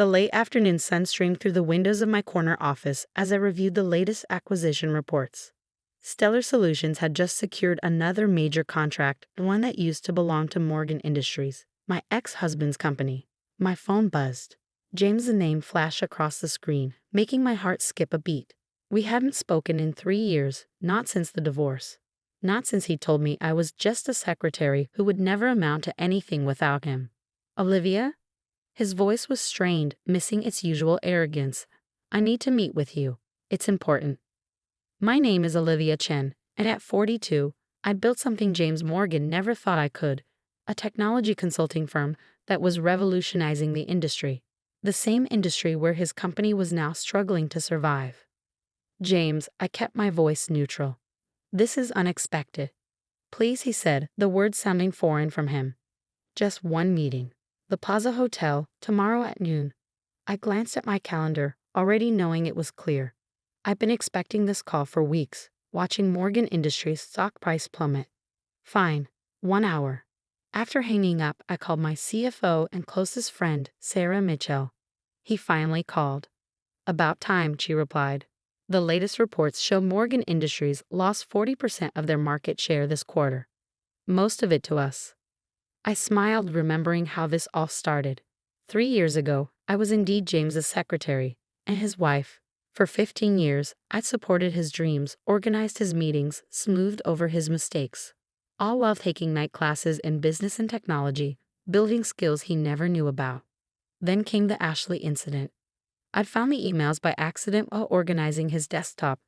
The late afternoon sun streamed through the windows of my corner office as I reviewed the latest acquisition reports. Stellar Solutions had just secured another major contract, one that used to belong to Morgan Industries, my ex-husband's company. My phone buzzed. James's name flashed across the screen, making my heart skip a beat. We hadn't spoken in 3 years, not since the divorce. Not since he told me I was just a secretary who would never amount to anything without him. Olivia? His voice was strained, missing its usual arrogance. I need to meet with you. It's important. My name is Olivia Chen, and at 42, I built something James Morgan never thought I could, a technology consulting firm that was revolutionizing the industry, the same industry where his company was now struggling to survive. James, I kept my voice neutral. This is unexpected. Please, he said, the words sounding foreign from him. Just one meeting. The Plaza Hotel, tomorrow at noon. I glanced at my calendar, already knowing it was clear. I've been expecting this call for weeks, watching Morgan Industries' stock price plummet. Fine, 1 hour. After hanging up, I called my CFO and closest friend, Sarah Mitchell. He finally called. About time, she replied. The latest reports show Morgan Industries lost 40% of their market share this quarter. Most of it to us. I smiled, remembering how this all started. 3 years ago, I was indeed James's secretary, and his wife. For 15 years, I'd supported his dreams, organized his meetings, smoothed over his mistakes, all while taking night classes in business and technology, building skills he never knew about. Then came the Ashley incident. I'd found the emails by accident while organizing his desktop,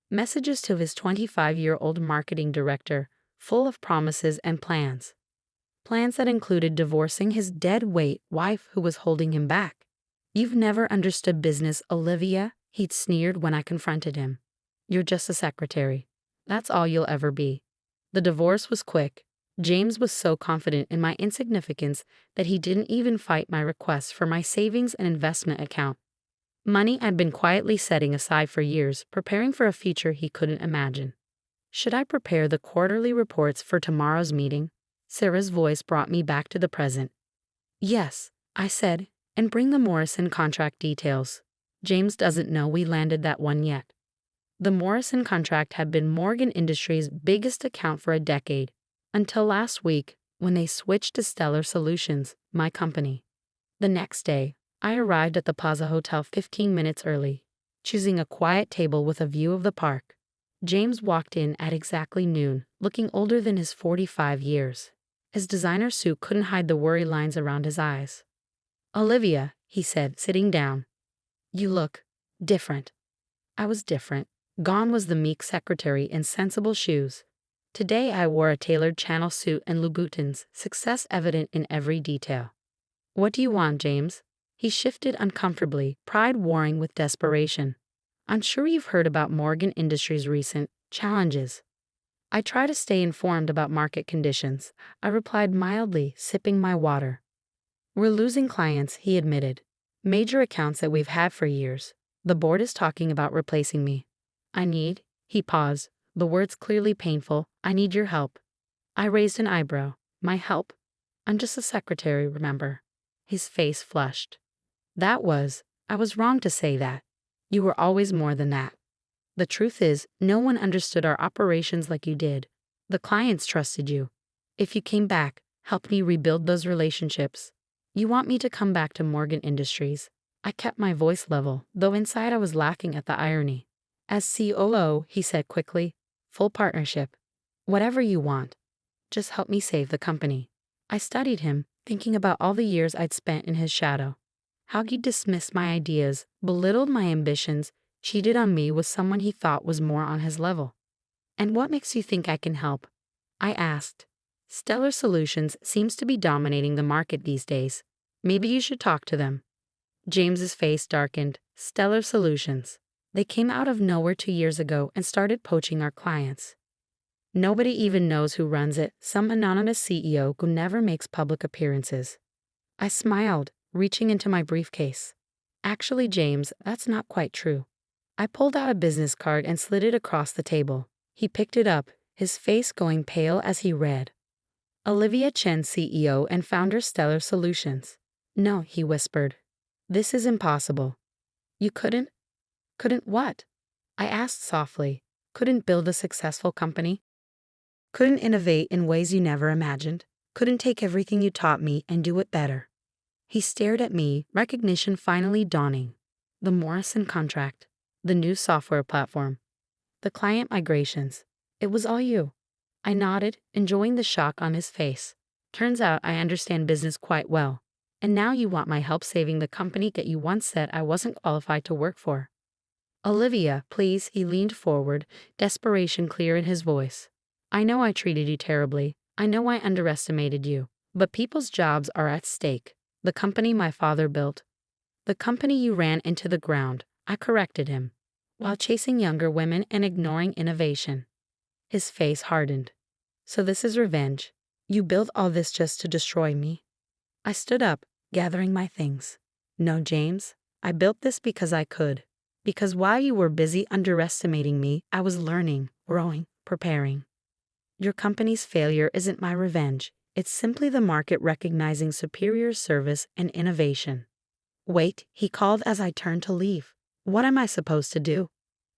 messages to his 25-year-old marketing director, full of promises and plans. Plans that included divorcing his dead-weight wife who was holding him back. You've never understood business, Olivia, he'd sneered when I confronted him. You're just a secretary. That's all you'll ever be. The divorce was quick. James was so confident in my insignificance that he didn't even fight my request for my savings and investment account. Money I'd been quietly setting aside for years, preparing for a future he couldn't imagine. Should I prepare the quarterly reports for tomorrow's meeting? Sarah's voice brought me back to the present. Yes, I said, and bring the Morrison contract details. James doesn't know we landed that one yet. The Morrison contract had been Morgan Industries' biggest account for a decade, until last week when they switched to Stellar Solutions, my company. The next day, I arrived at the Plaza Hotel 15 minutes early, choosing a quiet table with a view of the park. James walked in at exactly noon, looking older than his 45 years. His designer suit couldn't hide the worry lines around his eyes. Olivia, he said, sitting down. You look different. I was different. Gone was the meek secretary in sensible shoes. Today I wore a tailored Channel suit and Louboutins, success evident in every detail. What do you want, James? He shifted uncomfortably, pride warring with desperation. I'm sure you've heard about Morgan Industries' recent challenges. I try to stay informed about market conditions, I replied mildly, sipping my water. We're losing clients, he admitted. Major accounts that we've had for years. The board is talking about replacing me. He paused, the words clearly painful, I need your help. I raised an eyebrow. My help? I'm just a secretary, remember? His face flushed. I was wrong to say that. You were always more than that. The truth is, no one understood our operations like you did. The clients trusted you. If you came back, help me rebuild those relationships. You want me to come back to Morgan Industries. I kept my voice level, though inside I was laughing at the irony. As COO, he said quickly, full partnership. Whatever you want. Just help me save the company. I studied him, thinking about all the years I'd spent in his shadow. How he dismissed my ideas, belittled my ambitions, cheated on me with someone he thought was more on his level. And what makes you think I can help? I asked. Stellar Solutions seems to be dominating the market these days. Maybe you should talk to them. James's face darkened. Stellar Solutions. They came out of nowhere 2 years ago and started poaching our clients. Nobody even knows who runs it, some anonymous CEO who never makes public appearances. I smiled, reaching into my briefcase. Actually, James, that's not quite true. I pulled out a business card and slid it across the table. He picked it up, his face going pale as he read. Olivia Chen, CEO and founder, Stellar Solutions. No, he whispered. This is impossible. You couldn't what? I asked softly. Couldn't build a successful company? Couldn't innovate in ways you never imagined? Couldn't take everything you taught me and do it better? He stared at me, recognition finally dawning. The Morrison contract, the new software platform, the client migrations. It was all you. I nodded, enjoying the shock on his face. Turns out I understand business quite well. And now you want my help saving the company that you once said I wasn't qualified to work for. Olivia, please, he leaned forward, desperation clear in his voice. I know I treated you terribly. I know I underestimated you. But people's jobs are at stake. The company my father built. The company you ran into the ground. I corrected him. While chasing younger women and ignoring innovation. His face hardened. So this is revenge. You built all this just to destroy me? I stood up, gathering my things. No, James. I built this because I could. Because while you were busy underestimating me, I was learning, growing, preparing. Your company's failure isn't my revenge. It's simply the market recognizing superior service and innovation. Wait, he called as I turned to leave. What am I supposed to do?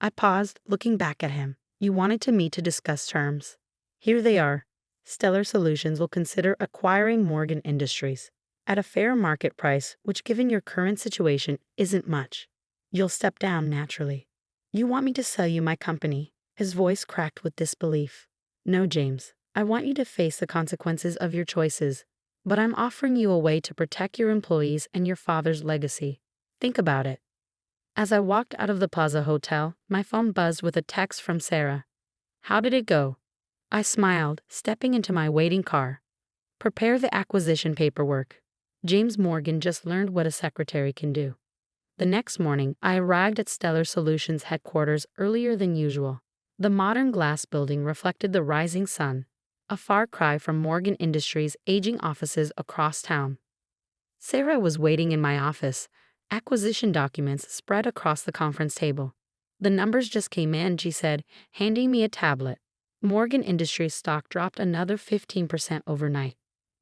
I paused, looking back at him. You wanted to meet to discuss terms. Here they are. Stellar Solutions will consider acquiring Morgan Industries at a fair market price, which given your current situation isn't much. You'll step down naturally. You want me to sell you my company? His voice cracked with disbelief. No, James. I want you to face the consequences of your choices. But I'm offering you a way to protect your employees and your father's legacy. Think about it. As I walked out of the Plaza Hotel, my phone buzzed with a text from Sarah. How did it go? I smiled, stepping into my waiting car. Prepare the acquisition paperwork. James Morgan just learned what a secretary can do. The next morning, I arrived at Stellar Solutions headquarters earlier than usual. The modern glass building reflected the rising sun, a far cry from Morgan Industries' aging offices across town. Sarah was waiting in my office, acquisition documents spread across the conference table. The numbers just came in, she said, handing me a tablet. Morgan Industries stock dropped another 15% overnight.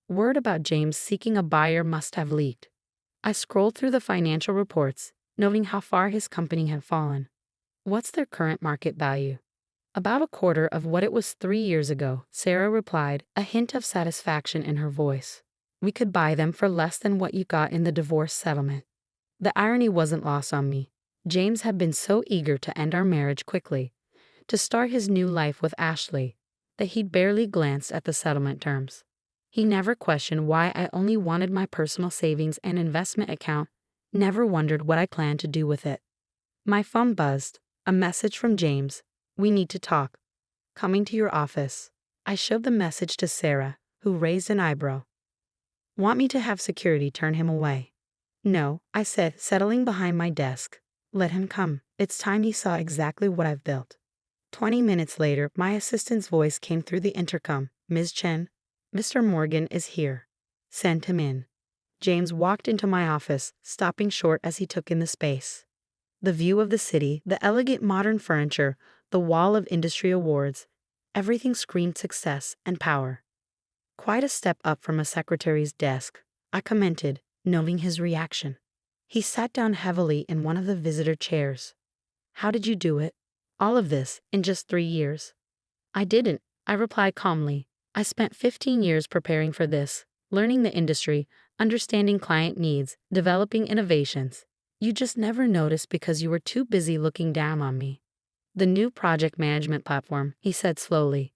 Word about James seeking a buyer must have leaked. I scrolled through the financial reports, noting how far his company had fallen. What's their current market value? About a quarter of what it was 3 years ago, Sarah replied, a hint of satisfaction in her voice. We could buy them for less than what you got in the divorce settlement. The irony wasn't lost on me. James had been so eager to end our marriage quickly, to start his new life with Ashley, that he'd barely glanced at the settlement terms. He never questioned why I only wanted my personal savings and investment account, never wondered what I planned to do with it. My phone buzzed. A message from James. We need to talk. Coming to your office. I showed the message to Sarah, who raised an eyebrow. Want me to have security turn him away? No, I said, settling behind my desk. Let him come. It's time he saw exactly what I've built. 20 minutes later, my assistant's voice came through the intercom. Ms. Chen, Mr. Morgan is here. Send him in. James walked into my office, stopping short as he took in the space. The view of the city, the elegant modern furniture, the wall of industry awards, everything screamed success and power. Quite a step up from a secretary's desk, I commented, noting his reaction. He sat down heavily in one of the visitor chairs. How did you do it? All of this in just 3 years? I didn't, I replied calmly. I spent 15 years preparing for this, learning the industry, understanding client needs, developing innovations. You just never noticed because you were too busy looking down on me. The new project management platform, he said slowly.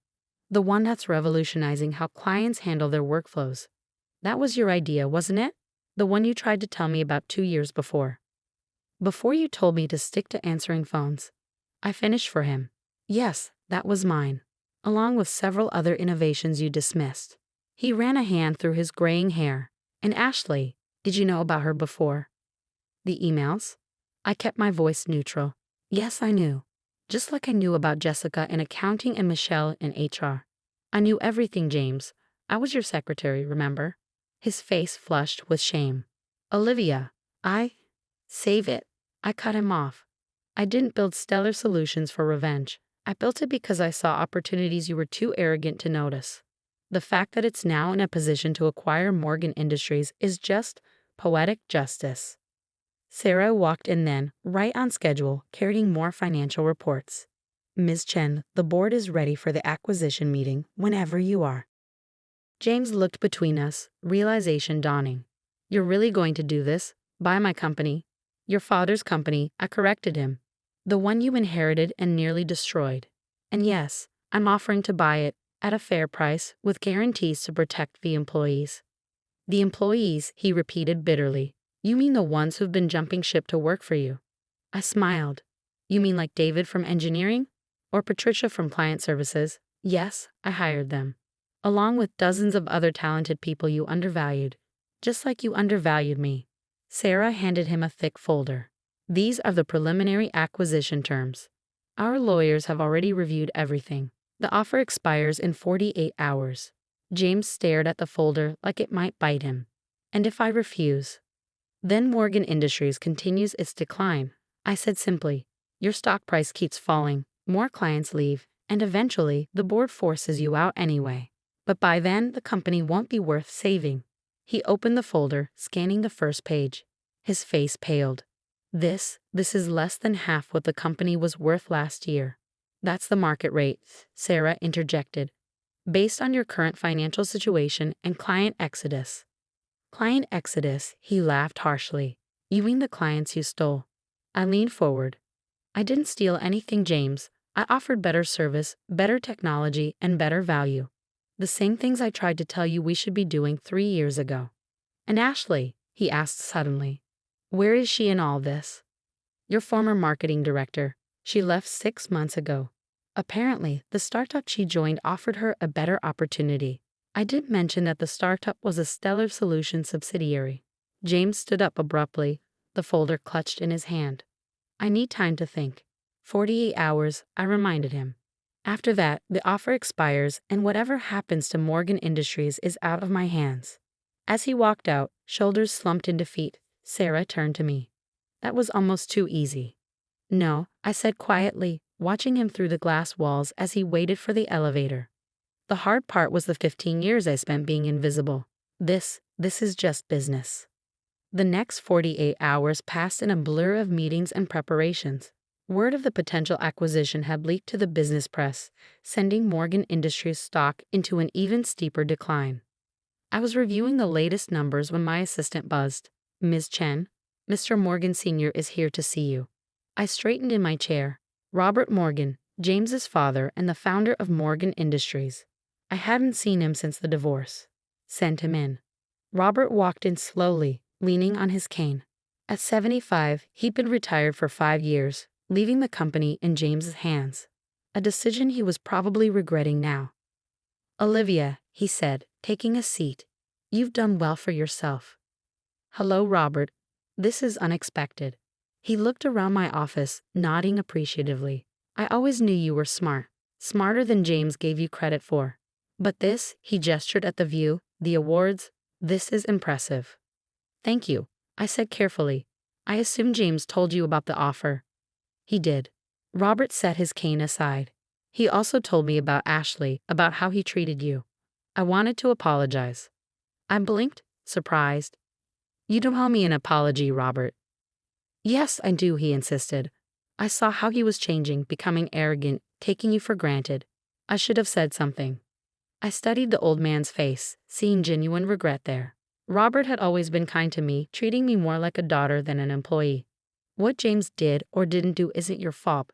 The one that's revolutionizing how clients handle their workflows. That was your idea, wasn't it? The one you tried to tell me about 2 years before. Before you told me to stick to answering phones. I finished for him. Yes, that was mine, along with several other innovations you dismissed. He ran a hand through his graying hair. And Ashley, did you know about her before? The emails? I kept my voice neutral. Yes, I knew. Just like I knew about Jessica in accounting and Michelle in HR. I knew everything, James. I was your secretary, remember? His face flushed with shame. Olivia, save it. I cut him off. I didn't build Stellar Solutions for revenge. I built it because I saw opportunities you were too arrogant to notice. The fact that it's now in a position to acquire Morgan Industries is just poetic justice. Sarah walked in then, right on schedule, carrying more financial reports. Ms. Chen, the board is ready for the acquisition meeting whenever you are. James looked between us, realization dawning. You're really going to do this? Buy my company? Your father's company, I corrected him. The one you inherited and nearly destroyed. And yes, I'm offering to buy it, at a fair price, with guarantees to protect the employees. The employees, he repeated bitterly. You mean the ones who've been jumping ship to work for you? I smiled. You mean like David from engineering? Or Patricia from client services? Yes, I hired them. Along with dozens of other talented people you undervalued. Just like you undervalued me. Sarah handed him a thick folder. These are the preliminary acquisition terms. Our lawyers have already reviewed everything. The offer expires in 48 hours. James stared at the folder like it might bite him. And if I refuse? Then Morgan Industries continues its decline. I said simply, your stock price keeps falling, more clients leave, and eventually the board forces you out anyway. But by then the company won't be worth saving. He opened the folder, scanning the first page. His face paled. This is less than half what the company was worth last year. That's the market rate, Sarah interjected. Based on your current financial situation and client exodus. Client exodus, he laughed harshly. You mean the clients you stole? I leaned forward. I didn't steal anything, James. I offered better service, better technology, and better value. The same things I tried to tell you we should be doing 3 years ago. And Ashley, he asked suddenly. Where is she in all this? Your former marketing director. She left 6 months ago. Apparently, the startup she joined offered her a better opportunity. I didn't mention that the startup was a Stellar Solutions subsidiary. James stood up abruptly, the folder clutched in his hand. I need time to think. 48 hours, I reminded him. After that, the offer expires and whatever happens to Morgan Industries is out of my hands. As he walked out, shoulders slumped in defeat, Sarah turned to me. That was almost too easy. No, I said quietly, watching him through the glass walls as he waited for the elevator. The hard part was the 15 years I spent being invisible. This is just business. The next 48 hours passed in a blur of meetings and preparations. Word of the potential acquisition had leaked to the business press, sending Morgan Industries stock into an even steeper decline. I was reviewing the latest numbers when my assistant buzzed. Ms. Chen, Mr. Morgan Sr. is here to see you. I straightened in my chair. Robert Morgan, James's father and the founder of Morgan Industries. I hadn't seen him since the divorce. Send him in. Robert walked in slowly, leaning on his cane. At 75, he'd been retired for 5 years, leaving the company in James's hands. A decision he was probably regretting now. Olivia, he said, taking a seat. You've done well for yourself. Hello, Robert. This is unexpected. He looked around my office, nodding appreciatively. I always knew you were smart. Smarter than James gave you credit for. But this, he gestured at the view, the awards, this is impressive. Thank you, I said carefully. I assume James told you about the offer. He did. Robert set his cane aside. He also told me about Ashley, about how he treated you. I wanted to apologize. I blinked, surprised. You don't owe me an apology, Robert. Yes, I do, he insisted. I saw how he was changing, becoming arrogant, taking you for granted. I should have said something. I studied the old man's face, seeing genuine regret there. Robert had always been kind to me, treating me more like a daughter than an employee. What James did or didn't do isn't your fault,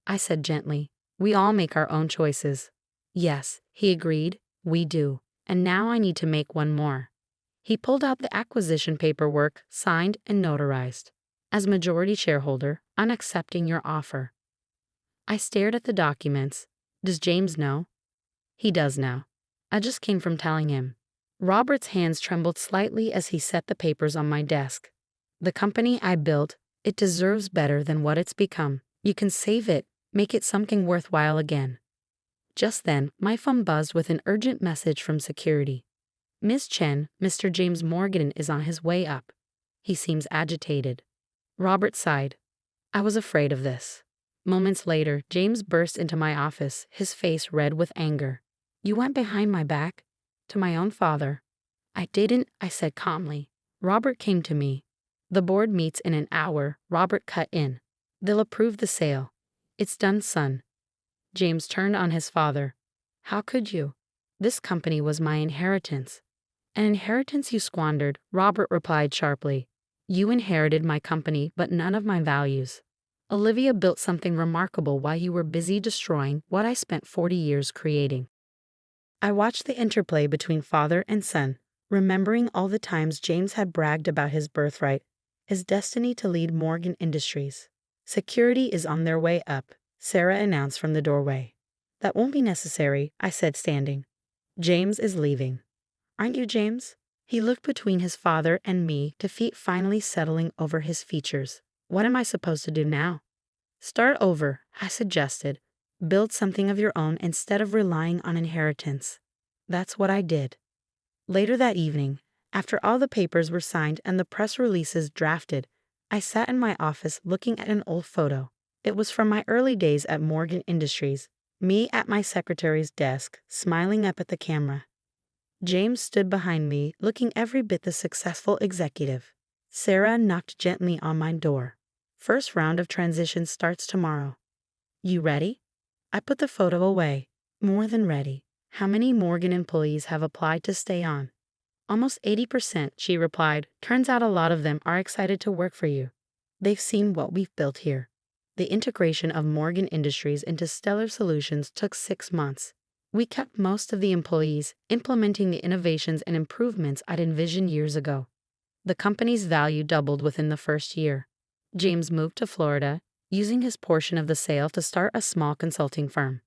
I said gently. We all make our own choices. Yes, he agreed, we do. And now I need to make one more. He pulled out the acquisition paperwork, signed and notarized. As majority shareholder, I'm accepting your offer. I stared at the documents. Does James know? He does now. I just came from telling him. Robert's hands trembled slightly as he set the papers on my desk. The company I built, it deserves better than what it's become. You can save it, make it something worthwhile again. Just then, my phone buzzed with an urgent message from security. Miss Chen, Mr. James Morgan is on his way up. He seems agitated. Robert sighed. I was afraid of this. Moments later, James burst into my office, his face red with anger. You went behind my back? To my own father. I didn't, I said calmly. Robert came to me. The board meets in an hour, Robert cut in. They'll approve the sale. It's done, son. James turned on his father. How could you? This company was my inheritance. An inheritance you squandered, Robert replied sharply. You inherited my company, but none of my values. Olivia built something remarkable while you were busy destroying what I spent 40 years creating. I watched the interplay between father and son, remembering all the times James had bragged about his birthright, his destiny to lead Morgan Industries. Security is on their way up, Sarah announced from the doorway. That won't be necessary, I said, standing. James is leaving. Aren't you, James? He looked between his father and me, defeat finally settling over his features. What am I supposed to do now? Start over, I suggested. Build something of your own instead of relying on inheritance. That's what I did. Later that evening, after all the papers were signed and the press releases drafted, I sat in my office looking at an old photo. It was from my early days at Morgan Industries, me at my secretary's desk, smiling up at the camera. James stood behind me, looking every bit the successful executive. Sarah knocked gently on my door. First round of transition starts tomorrow. You ready? I put the photo away. More than ready. How many Morgan employees have applied to stay on? Almost 80%, she replied. Turns out a lot of them are excited to work for you. They've seen what we've built here. The integration of Morgan Industries into Stellar Solutions took 6 months. We kept most of the employees, implementing the innovations and improvements I'd envisioned years ago. The company's value doubled within the first year. James moved to Florida, using his portion of the sale to start a small consulting firm.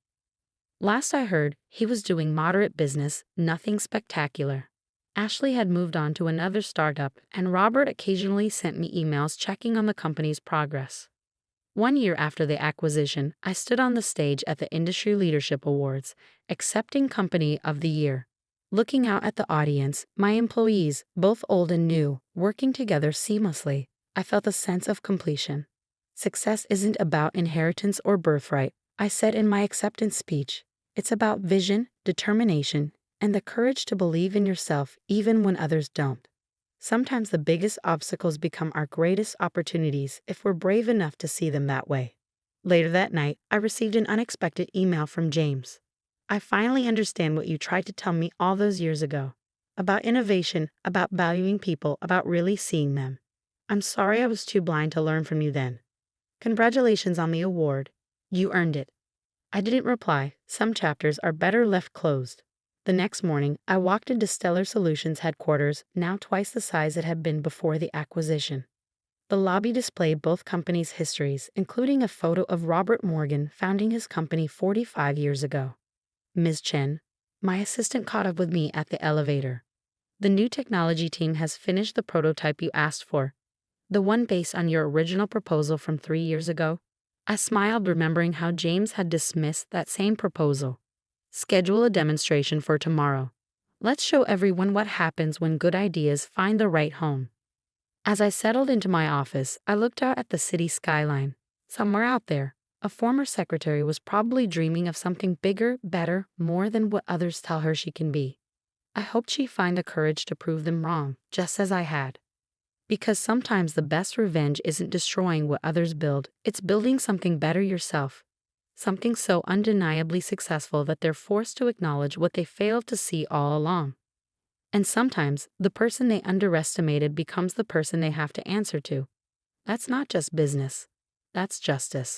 Last I heard, he was doing moderate business, nothing spectacular. Ashley had moved on to another startup, and Robert occasionally sent me emails checking on the company's progress. 1 year after the acquisition, I stood on the stage at the Industry Leadership Awards, accepting Company of the Year. Looking out at the audience, my employees, both old and new, working together seamlessly, I felt a sense of completion. Success isn't about inheritance or birthright, I said in my acceptance speech. It's about vision, determination, and the courage to believe in yourself even when others don't. Sometimes the biggest obstacles become our greatest opportunities if we're brave enough to see them that way. Later that night, I received an unexpected email from James. I finally understand what you tried to tell me all those years ago. About innovation, about valuing people, about really seeing them. I'm sorry I was too blind to learn from you then. Congratulations on the award. You earned it. I didn't reply. Some chapters are better left closed. The next morning, I walked into Stellar Solutions headquarters, now twice the size it had been before the acquisition. The lobby displayed both companies' histories, including a photo of Robert Morgan founding his company 45 years ago. Ms. Chen, my assistant, caught up with me at the elevator. The new technology team has finished the prototype you asked for, the one based on your original proposal from 3 years ago. I smiled, remembering how James had dismissed that same proposal. Schedule a demonstration for tomorrow. Let's show everyone what happens when good ideas find the right home. As I settled into my office, I looked out at the city skyline. Somewhere out there, a former secretary was probably dreaming of something bigger, better, more than what others tell her she can be. I hoped she'd find the courage to prove them wrong, just as I had. Because sometimes the best revenge isn't destroying what others build, it's building something better yourself. Something so undeniably successful that they're forced to acknowledge what they failed to see all along. And sometimes, the person they underestimated becomes the person they have to answer to. That's not just business. That's justice.